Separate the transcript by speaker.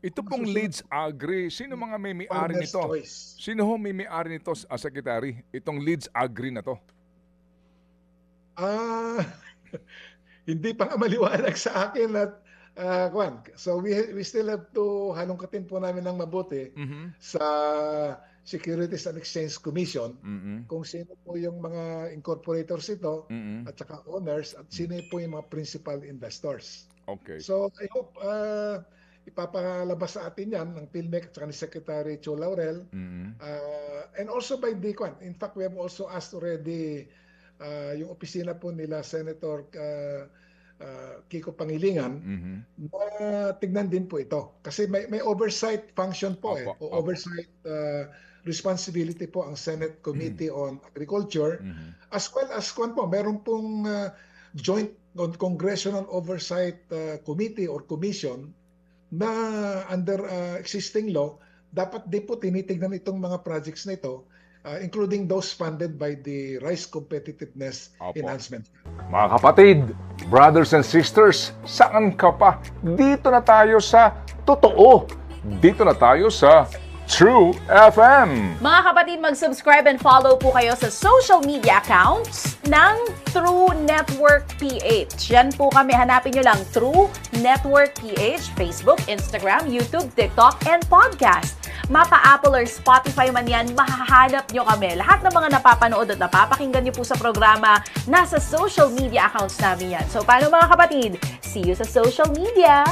Speaker 1: Ito
Speaker 2: Ang
Speaker 1: pong
Speaker 2: susunod
Speaker 1: Leeds Agri, sino mga may-ari
Speaker 2: Farmer's
Speaker 1: nito?
Speaker 2: Choice.
Speaker 1: Sino ho may-ari nito, Secretary? Itong Leeds Agri na 'to?
Speaker 2: Ah, hindi pa nga maliwanag sa akin at kuwan. So we still have to halongkatin po namin ng mabuti
Speaker 1: Mhm.
Speaker 2: sa Securities and Exchange Commission
Speaker 1: Mm.
Speaker 2: kung sino po yung mga incorporators ito
Speaker 1: Mm.
Speaker 2: at saka owners at sino po yung mga principal investors.
Speaker 1: Okay.
Speaker 2: So I hope ipapalabas sa atin yan ng PhilMec at saka ni Secretary Cho Laurel.
Speaker 1: Mm.
Speaker 2: And also by the kwan. In fact, we have also asked already yung opisina po nila Senator Kiko Pangilinan
Speaker 1: Mhm.
Speaker 2: na tignan din po ito. Kasi may oversight function po
Speaker 1: Opo,
Speaker 2: o
Speaker 1: opo.
Speaker 2: oversight responsibility po ang Senate Committee on Agriculture.
Speaker 1: Mhm.
Speaker 2: As well as kwan po, meron pong joint congressional oversight committee or commission na under existing law, dapat din po tinitignan itong mga projects na ito, including those funded by the Rice Competitiveness
Speaker 1: Opo.
Speaker 2: Enhancement.
Speaker 1: Mga kapatid, brothers and sisters, saan ka pa? Dito na tayo sa totoo. Dito na tayo sa True FM.
Speaker 3: Mga kapatid, mag-subscribe and follow po kayo sa social media accounts ng True Network PH. Yan po kami, hanapin nyo lang True Network PH, Facebook, Instagram, YouTube, TikTok, and podcast. Mapa Apple or Spotify man yan, mahahanap nyo kami. Lahat ng mga napapanood at napapakinggan nyo po sa programa, nasa social media accounts namin yan. So paano mga kapatid? See you sa social media!